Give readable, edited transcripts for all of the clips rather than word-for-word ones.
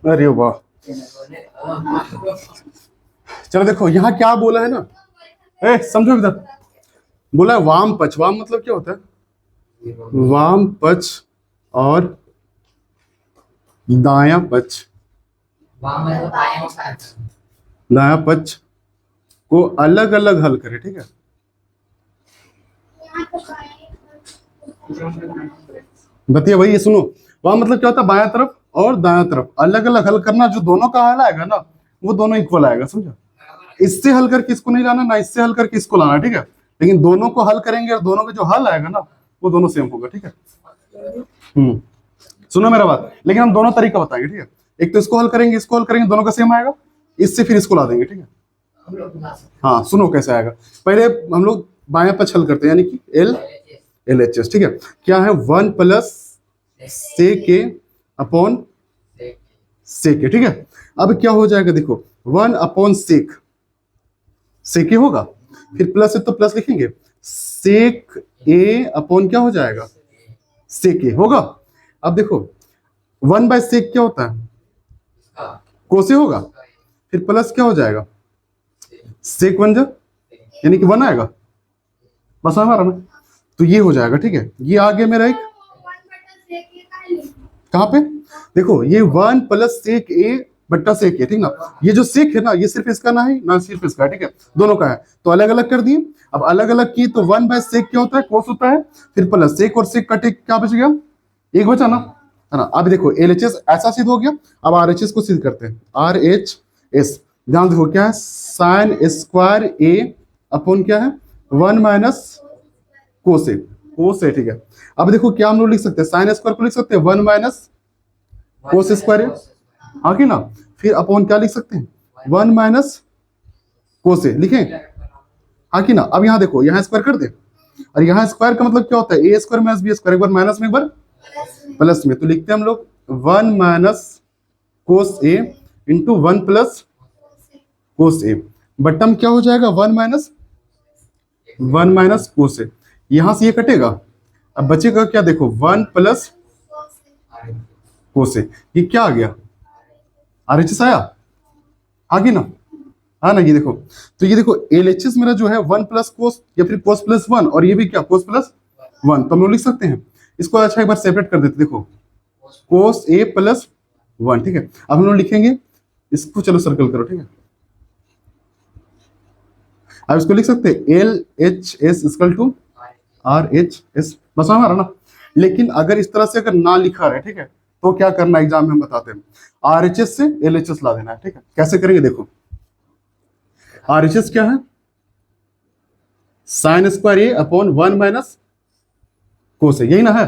अरे वाह। चलो देखो यहाँ क्या बोला है ना, समझो इधर। बोला है वाम पक्ष। वाम मतलब क्या होता है? वाम पक्ष और दायां पक्ष। दायां पक्ष को अलग अलग हल करे, ठीक है। बताइए भाई, ये सुनो। वाम मतलब क्या होता है? बायां तरफ और दायां तरफ अलग अलग हल करना। जो दोनों का हल आएगा ना, वो दोनों इक्वल आएगा, समझा? इससे हल करके इसको नहीं लाना, ना इससे हल करके इसको लाना, ठीक है। लेकिन दोनों को हल करेंगे और दोनों का जो हल आएगा ना, वो दोनों सेम होगा, ठीक है। सुनो मेरा बात, लेकिन हम दोनों तरीका बताएंगे, ठीक है। एक तो इसको हल करेंगे, इसको हल करेंगे, दोनों का सेम आएगा। इससे फिर इसको ला देंगे, ठीक है। हाँ सुनो कैसे आएगा। पहले हम लोग बायां पक्ष हल करते हैं, यानी कि एल एच एस, ठीक है। क्या है? 1 प्लस सेक ए अपॉन सेक ए, ठीक है। अब क्या हो जाएगा देखो, 1 अपॉन सेक, सेक ए होगा, फिर प्लस है तो प्लस लिखेंगे, सेक ए अपॉन क्या हो जाएगा? सेक ए होगा। अब देखो 1 बाय सेक क्या होता है? कोसे होगा, फिर प्लस क्या हो जाएगा? सेक 1 जा, यानी कि 1 आएगा, बस हमारा ना। तो ये हो जाएगा, ठीक है। ये आगे मेरा एक कहाँ पे देखो, ये 1 प्लस सेक ए बट्टा सेक ए, ठीक ना। ये जो सेक है ना, ये सिर्फ इसका ना है ना, सिर्फ इसका है, ठीक है। दोनों का है तो अलग अलग कर दिए। अब अलग अलग की तो 1 बाय सेक क्या होता है? कोस होता है, फिर प्लस सेक और सेक कटे, क्या बच गया? एक बचा ना, है ना। अब देखो एल एच एस ऐसा सिद्ध हो गया। अब आर एच एस को सिद्ध करते हैं। आर एच एस, ध्यान देखो क्या है? साइन स्क्वायर ए अपॉन क्या है? 1 माइनस कोस ए, कोस ए, ठीक है। अब देखो क्या हम लोग लिख सकते हैं? साइन स्क्वायर को लिख सकते हैं 1 माइनस कोस स्क्वायर ए, हाँ कि ना। फिर अपॉन क्या लिख सकते हैं? 1 माइनस कोस ए लिखें, हाँ कि ना। अब यहाँ देखो, यहाँ स्क्वायर कर दे, और यहाँ स्क्वायर का मतलब क्या होता है? ए स्क्वायर माइनस बी स्क्वायर, एक बार माइनस में एक बार प्लस में, तो लिखते हैं हम लोग 1 माइनस कोस ए इंटू 1 प्लस कोस ए। बटम क्या हो जाएगा? 1 माइनस कोस ए। यहां से ये कटेगा, अब बचेगा क्या? देखो 1 प्लस कोस ए। ये क्या आ गया? आर एच एस आया, आगे ना, हाँ ना। ये देखो, तो ये देखो एल एच एस मेरा जो है 1 प्लस कोस या फिर कोस प्लस 1, और ये भी क्या? कोस प्लस 1। तो हम लोग लिख सकते हैं इसको। अच्छा एक बार सेपरेट कर देते, देखो कोस ए प्लस 1, ठीक है। अब हम लोग लिखेंगे इसको, चलो सर्कल करो, ठीक है। अब इसको लिख सकते हैं L H S equal to R H S, बस हमारा ना। लेकिन अगर इस तरह से अगर ना लिखा है, ठीक है, तो क्या करना एग्जाम में हम बताते हैं। आर एच एस से एल एच एस ला देना है, ठीक है। कैसे करेंगे देखो, आर एच एस क्या है? साइन स्क्वायर ए अपॉन 1 माइनस कोस ए, यही ना है।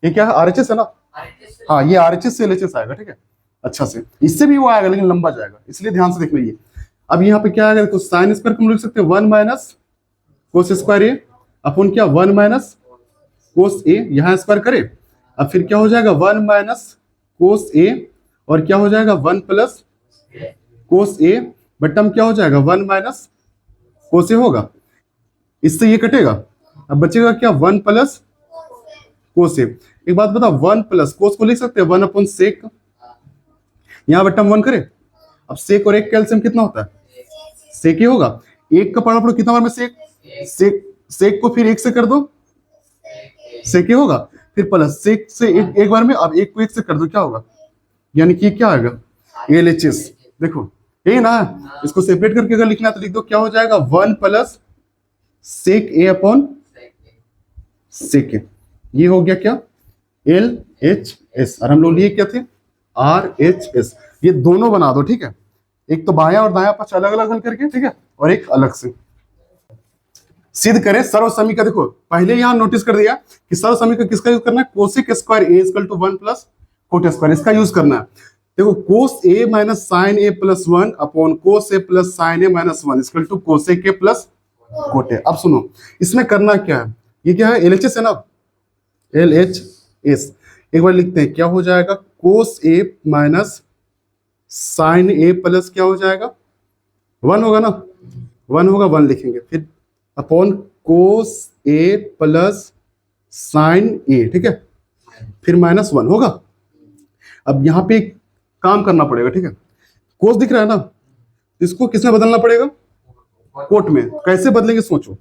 ये क्या है? आर एच एस है ना। हाँ, ये आर एच एस से एल एच एस आएगा, ठीक है। अच्छा से इससे भी वो आएगा, लेकिन लंबा जाएगा, इसलिए ध्यान से देख लीजिए। अब यहाँ पे क्या आएगा देखो, साइन स्क्वायर को हम लिख सकते हैं 1 माइनस कोस स्क्वायर ए अपॉन क्या? 1 माइनस कोस ए, यहाँ स्क्वायर करे। अब फिर क्या हो जाएगा? 1 माइनस कोस ए, और क्या हो जाएगा? 1 प्लस कोस ए, बटम क्या हो जाएगा? 1 माइनस कोस ए होगा। इससे ये कटेगा, अब बचेगा क्या? 1 प्लस कोस ए। एक बात बता, 1 प्लस कोस को लिख सकते हैं 1 अपॉन सेक, यहाँ बटम 1 करे। अब सेक और एक कैल्सियम कितना होता है? सेक ही होगा। एक का पढ़ा पढ़ो कितना बार में सेक, सेक को फिर एक से कर दो, सेक ही होगा। फिर प्लस सेक से एक बार में, अब एक को एक से कर दो, क्या होगा? यानी कि क्या आएगा? L H S. देखो यही ना, इसको सेपरेट करके अगर लिखना है तो लिख दो, क्या हो जाएगा? 1 प्लस सेक ए अपॉन सेक ए। ये हो गया क्या? L H S. और हम लोग लिए क्या थे? Are H S. ये दोनों बना दो, ठीक है। एक तो बायां और दायां पक्ष अलग अलग हल करके, ठीक है, और एक अलग से सिद्ध करें सर्व समीकरण। देखो पहले यहां नोटिस कर दिया कि सर्व समीकरण किसका यूज करना है? Cosec square a equal to 1 plus cot square, इसका यूज करना है। देखो cos a minus sine a plus 1 upon cos a plus sine a minus 1 equal to cosec a plus cot a. अब सुनो इसमें करना क्या है? ये क्या है? एलएचएस है ना, एल एच एस। एक बार लिखते हैं, क्या हो जाएगा? कोस a minus sine a plus क्या हो जाएगा? 1 होगा ना, 1 होगा, 1 लिखेंगे। फिर upon cos a plus sine a, ठीक है, फिर माइनस 1 होगा। अब यहाँ पे काम करना पड़ेगा, ठीक है। कोस दिख रहा है ना, इसको किसमें बदलना पड़ेगा, कोट में। कैसे बदलेंगे सोचो,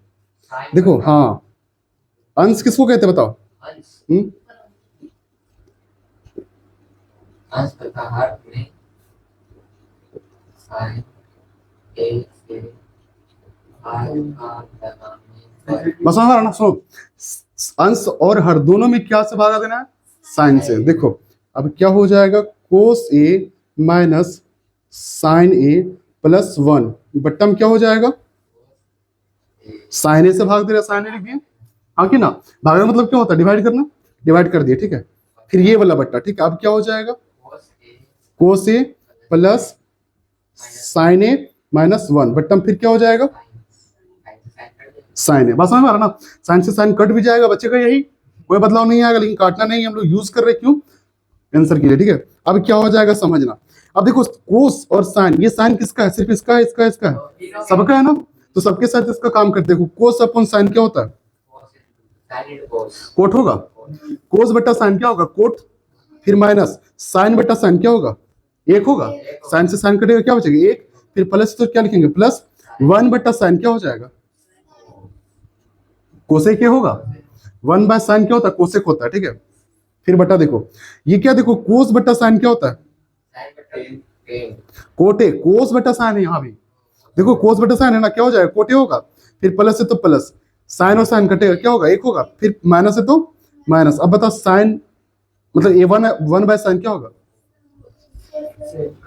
देखो, हाँ, अंश किसको कहते हैं बताओ, बस हमारा ना, सुनो, अंश और हर दोनों में क्या से भागा देना है, साइन से। देखो अब क्या हो जाएगा, कोस a minus sine a plus 1 बट्टा में क्या हो जाएगा, साइन ए से भाग दे रहा, साइन ए लिख दिए, हाँ कि ना। भागना मतलब क्या होता है, डिवाइड करना, डिवाइड कर दिए, ठीक है। फिर ये वाला बट्टा, ठीक है। अब क्या हो जाएगा, कोस a plus sine a minus 1 बट्टा में फिर क्या हो जाएगा, साइन ए। बस हमारा ना, साइन से साइन कट भी जाएगा, बचेगा यही, कोई बदलाव नहीं आएगा। लेकिन काटना नहीं, हम लोग यूज कर रहे, क्यों, आंसर के लिए, ठीक है। अब क्या हो जाएगा समझना। अब देखो कोस और साइन, ये साइन किसका है, सिर्फ इसका है, इसका है, इसका है, सबका है ना। तो सबके साथ इसका काम करते हैं। कोस अपॉन साइन क्या होता है, कोट होगा। कोस बट्टा साइन क्या होगा, कोट, फिर माइनस साइन बट्टा साइन क्या होगा, एक होगा। साइन से साइन कटेगा, क्या बचेगा, एक। फिर प्लस, तो क्या लिखेंगे, प्लस 1 बट्टा साइन क्या हो जाएगा, कोसेक होगा। 1 बाय साइन क्या होता है, कोसेक होता है, ठीक है। फिर बटा देखो, ये क्या, देखो कोस बट्टा साइन क्या होता है, कोटे। कोस बट्टा साइन है यहाँ भी, देखो कोस बट्टा साइन है ना, क्या हो जाएगा, कोटे होगा। फिर प्लस है तो प्लस, साइन और साइन कटेगा, क्या होगा, एक होगा। फिर माइनस है तो माइनस। अब बताओ साइन मतलब ए 1 बाय साइन क्या होगा,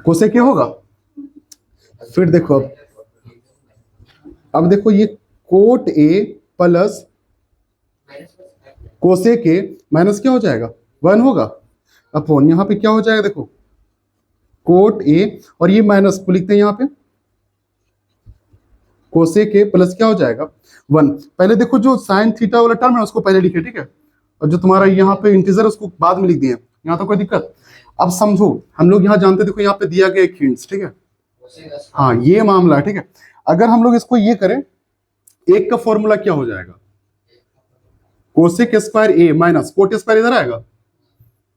कोसेक क्या होगा। फिर देखो अब देखो, ये cot A plus cosec a minus क्या हो जाएगा, 1 होगा। अपॉन यहाँ पे क्या हो जाएगा, देखो कोट ए और ये माइनस को लिखते हैं यहाँ पे, कोसेक ए प्लस क्या हो जाएगा 1। पहले देखो जो साइन थीटा वाला टर्म है उसको पहले लिखे, ठीक है। और जो तुम्हारा यहाँ पे इंटीजर उसको बाद में लिख दिए, यहाँ तो कोई दिक्कत। अब समझो, हम लोग यहाँ जानते, देखो यहाँ पे दिया गया एक हिंट्स, ठीक है। हाँ ये मामला है, ठीक है। अगर हम लोग इसको ये करें, एक का फॉर्मूला क्या हो जाएगा, cosec square a minus cot square इधर आएगा,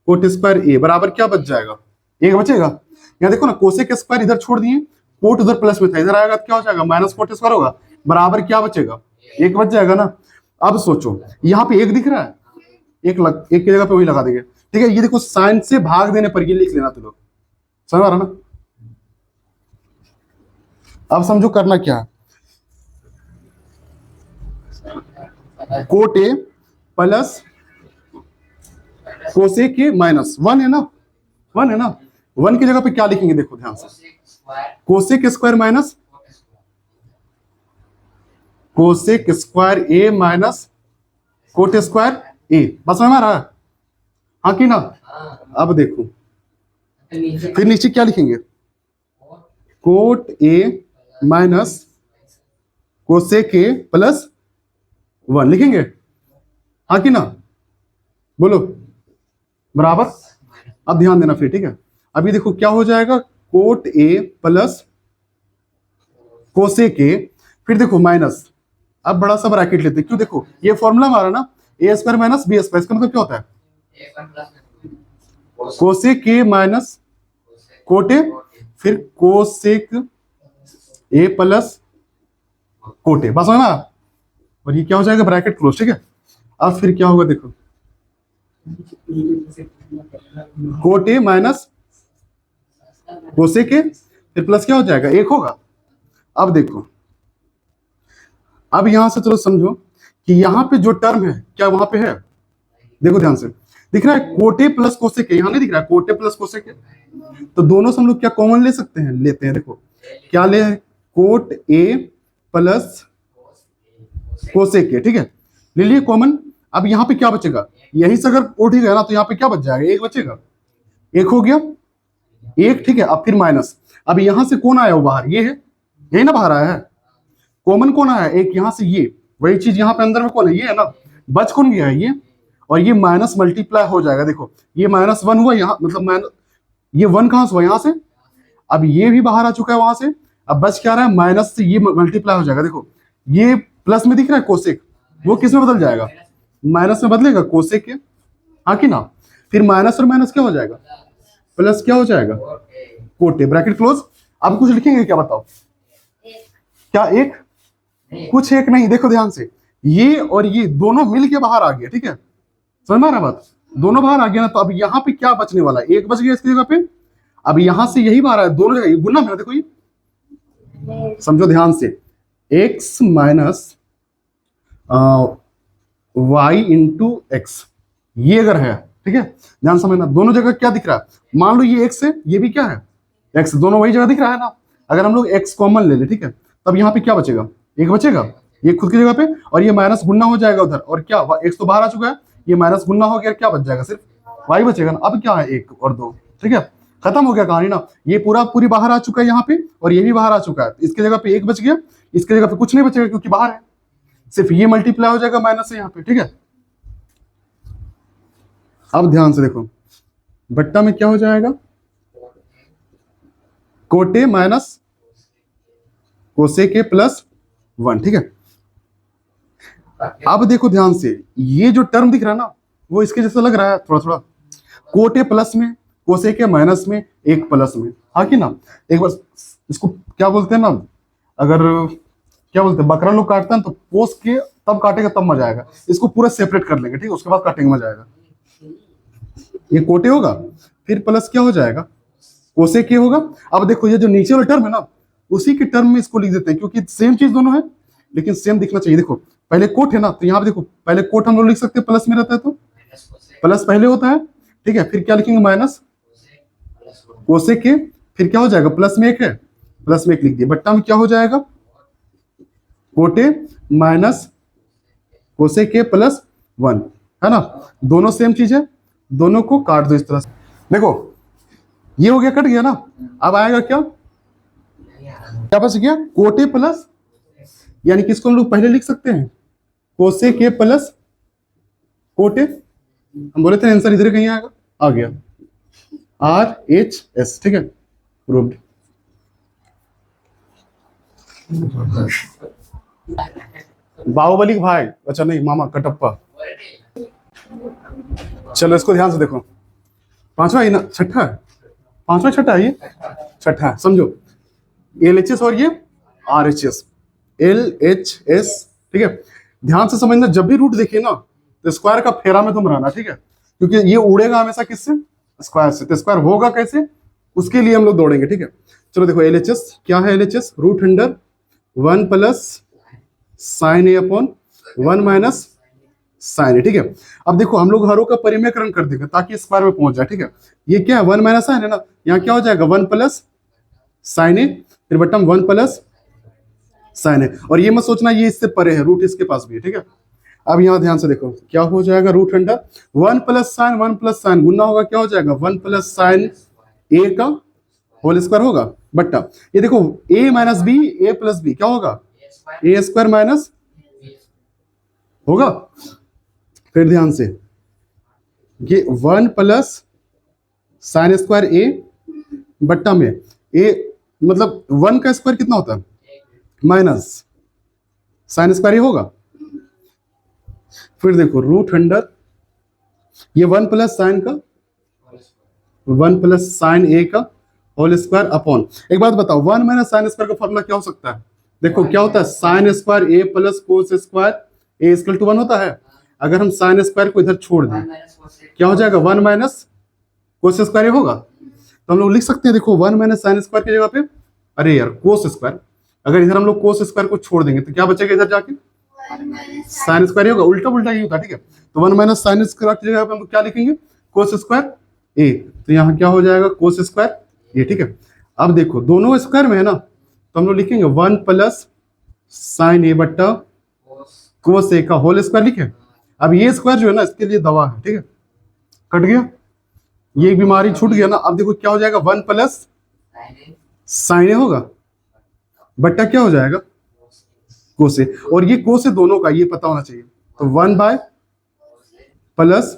कोट स्क्वायर ए बराबर क्या बच जाएगा, एक बचेगा। यहाँ देखो ना, कोसेक स्क्वायर इधर छोड़ दिए, कोट उधर प्लस में था, इधर आएगा तो क्या हो जाएगा, माइनस कोट स्क्वायर होगा, बराबर क्या बचेगा, एक बच जाएगा ना। अब सोचो, यहाँ पे एक दिख रहा है, एक की जगह पे वही लगा देंगे, ठीक है। ये देखो साइन से भाग देने पर ये लिख लेना तुम लोग, समझ आ रहा ना। अब समझो करना क्या है, cot A plus cosec a minus 1 है ना, 1 है ना। 1 की जगह पे क्या लिखेंगे, देखो ध्यान से, cosec square minus cosec square a minus cot square a, बस समझ में आ रहा है, हाँ कि ना। अब देखो फिर नीचे क्या लिखेंगे, cot A minus cosec a plus 1 लिखेंगे, हाँ कि ना, बोलो बराबर। अब ध्यान देना फिर, ठीक है। अभी देखो क्या हो जाएगा, कोट ए प्लस कोसेक ए, फिर देखो माइनस, अब बड़ा सा ब्रैकेट लेते हैं, क्यों, देखो ये फॉर्मूला हमारा ना, a square minus b square, इसका मतलब क्या होता है, cosec a minus cot a, फिर cosec a plus cot a, बस है ना। और ये क्या हो जाएगा, ब्रैकेट क्लोज, ठीक है। अब फिर क्या होगा, देखो कोट ए माइनस कोसेक ए, फिर प्लस क्या हो जाएगा, एक होगा। अब देखो, अब यहां से चलो समझो कि यहाँ पे जो टर्म है क्या वहां पे है, देखो ध्यान से, दिख रहा है कोटे प्लस कोसेक है, यहाँ नहीं दिख रहा है कोटे प्लस कोसेक है। तो दोनों से हम लोग क्या कॉमन ले सकते हैं, लेते हैं। देखो क्या ले, कोट ए प्लस कोसेक है, ठीक है, ले लिए कॉमन। अब यहाँ पे क्या बचेगा, यहीं से अगर कोट ही गया ना तो यहाँ पे क्या बच जाएगा, एक बचेगा, एक हो गया, एक, ठीक है। अब फिर माइनस, अब यहां से कौन आया वो बाहर, ये है, यही ना बाहर आया है, कॉमन कौन आया है, एक यहाँ से ये, वही चीज यहाँ पे अंदर में कौन है, ये है ना, बच कौन गया है ये, और ये माइनस मल्टीप्लाई हो जाएगा। देखो ये -1 हुआ यहाँ, मतलब ये 1 कहां से हुआ, यहाँ से। अब ये भी बाहर आ चुका है वहां से, अब बच क्या रहा है, माइनस से ये मल्टीप्लाई हो जाएगा। देखो ये प्लस में दिख रहा है कोसेक, वो किस में बदल जाएगा, माइनस में बदलेगा, कोसेक के, हाँ कि ना। फिर माइनस और माइनस क्या हो जाएगा, प्लस क्या हो जाएगा, कोटे, ब्रैकेट क्लोज। अब कुछ लिखेंगे क्या बताओ? क्या एक? कुछ एक नहीं, देखो ध्यान से, ये और ये दोनों मिल के बाहर आ गया, ठीक है, समझ में आ रहा बात? दोनों बाहर आ गया ना, तो अब यहाँ पे क्या बचने वाला है? एक बच गया इसकी जगह पे। अब यहां से यही बाहर है, दोनों जगह गुना में, देखो ये समझो ध्यान से, x minus y into x, ये अगर है, ठीक है, ध्यान समझना, दोनों जगह क्या दिख रहा है? मान लो ये x है, ये भी क्या है? x, दोनों वही जगह दिख रहा है ना। अगर हम लोग x कॉमन ले ले, ठीक है, तब यहाँ पे क्या बचेगा? एक बचेगा, ये खुद की जगह पे, और ये माइनस गुना हो जाएगा उधर, और क्या x तो बाहर आ चुका है, ये माइनस गुना हो गया, क्या बच जाएगा? सिर्फ y बचेगा ना। अब क्या है? 1 और 2, ठीक है, खत्म हो गया कहानी ना। ये पूरा पूरी बाहर आ चुका है यहाँ पे, और ये भी बाहर आ चुका है, इसकी जगह पे 1 बच गया, इसकी जगह पे कुछ नहीं बचेगा क्योंकि बाहर है, सिर्फ ये मल्टीप्लाई हो जाएगा माइनस से यहाँ पे, ठीक है। अब ध्यान से देखो, बट्टा में क्या हो जाएगा? कोटे माइनस कोसे के प्लस 1, ठीक है। अब देखो ध्यान से, ये जो टर्म दिख रहा है ना, वो इसके जैसा लग रहा है थोड़ा थोड़ा, कोटे प्लस में, कोसे के माइनस में, एक प्लस में, हाँ कि ना। एक बार इसको क्या बोलते हैं ना, अगर क्या बोलते हैं, बकरा लोग काटते हैं तो पोस के तब काटेगा तब मजा आएगा, इसको पूरा सेपरेट कर लेंगे, ठीक है, उसके बाद काटेंगे, मजा आएगा। ये कोटे होगा, फिर प्लस क्या हो जाएगा? कोसे के होगा। अब देखो ये जो नीचे वाला टर्म है ना, उसी के टर्म में इसको लिख देते हैं, क्योंकि सेम चीज दोनों है, लेकिन सेम दिखना चाहिए। देखो पहले कोट है ना, तो यहाँ पे देखो पहले कोट हम लोग लिख सकते हैं, प्लस में रहता है तो प्लस पहले होता है, ठीक है, फिर क्या लिखेंगे? माइनस कोसे के, फिर क्या हो जाएगा? प्लस में एक है, प्लस में एक लिख दिया, बट्टा में क्या हो जाएगा? कोटे माइनस कोसे के प्लस 1, है ना। दोनों सेम चीज है, दोनों को काट दो इस तरह से। देखो ये हो गया, कट गया ना। अब आएगा क्या? क्या बच गया? कोटे प्लस, यानी कि इसको हम लोग पहले लिख सकते हैं कोसे के प्लस कोटे, हम बोले थे आंसर इधर कहीं आएगा, आ गया RHS, ठीक है, प्रूव्ड। बाहुबली भाई, अच्छा नहीं, मामा कटप्पा। चलो इसको ध्यान से देखो, पांचवा है ना, छठा है, पांचवा छठा है, ये छठा है, समझो। LHS और ये RHS, LHS, ठीक है। ध्यान से समझना, जब भी रूट देखे ना तो स्क्वायर का फेरा में तुम रहना, ठीक है, क्योंकि ये उड़ेगा हमेशा किससे? स्क्वायर से। तो स्क्वायर होगा कैसे, उसके लिए हम लोग दौड़ेंगे, ठीक है। चलो देखो LHS क्या है? LHS root under 1 plus sine a upon 1 minus sine a, ठीक है। अब देखो हम लोग हरों का परिमेयकरण कर देंगे ताकि स्क्वायर में पहुंच जाए, ठीक है। ये क्या है? 1 माइनस साइन है ना, यहाँ क्या हो जाएगा? 1 प्लस साइन ए, फिर बटम 1 प्लस साइन ए, और ये मत सोचना ये इससे परे है, रूट इसके पास भी है, ठीक है। अब यहाँ ध्यान से देखो क्या हो जाएगा? Root under 1 plus sine, 1 plus sine गुना होगा, क्या हो जाएगा? 1 प्लस साइन ए का होल स्क्वायर होगा, बट्टा ये देखो a minus b, a plus b क्या होगा? ए स्क्वायर माइनस होगा। फिर ध्यान से, ये 1 प्लस साइन स्क्वायर ए बट्टा में ए, मतलब 1 का स्क्वायर कितना होता है? माइनस साइन स्क्वायर ये होगा। फिर देखो रूट अंडर ये 1 प्लस साइन का, 1 प्लस साइन ए का होल स्क्वायर अपॉन, एक बात बताओ, 1 माइनस साइन स्क्वायर का फॉर्मूला क्या हो सकता है? देखो क्या होता है? Sine square a plus cos square a equal to 1 होता है। अगर हम साइन स्क्वायर को इधर छोड़ दें क्या हो जाएगा? 1 माइनस कोस स्क्वायर होगा। तो हम लोग लिख सकते हैं, देखो 1 माइनस साइन स्क्वायर की जगह पे, अरे यार कोस स्क्वायर, अगर इधर हम लोग कोस स्क्वायर को छोड़ देंगे तो क्या बचेगा इधर जाके? साइन स्क्वायर होगा, उल्टा उल्टा ही होता है, ठीक है। तो 1 माइनस साइन स्क्वायर की जगह पे हम लोग क्या लिखेंगे? कोस स्क्वायर ए, तो यहाँ क्या हो जाएगा? कोस स्क्वायर ए, ठीक है। अब देखो दोनों स्क्वायर में है ना, तो हम लोग लिखेंगे 1 प्लस साइन ए बट्टा कोस ए का होल स्क्वायर लिखे। अब ये स्क्वायर जो है ना, इसके लिए दवा है, ठीक है, कट गया, ये बीमारी छूट गया ना। अब देखो क्या हो जाएगा? 1 प्लस साइन ए होगा, बट्टा क्या हो जाएगा? कोसे, और ये कोसे दोनों का ये पता होना चाहिए, तो 1 बाय प्लस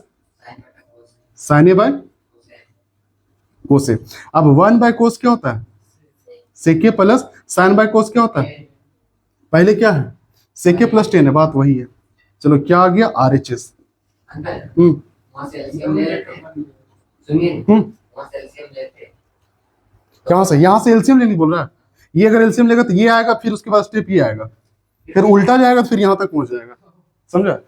साइन ए बाय कोसे। अब 1 बाय कोस क्या होता है? सेके प्लस साइन बाय कोस क्या होता है? पहले क्या है? सेके प्लस टेन है, बात वही है। चलो क्या आ गया? RHS। यहाँ से एलसीएम लेनी बोल रहा है। ये अगर एलसीएम लेगा तो ये आएगा, फिर उसके बाद स्टेप ये आएगा, फिर उल्टा जाएगा तो फिर यहाँ तक पहुंच जाएगा। समझा?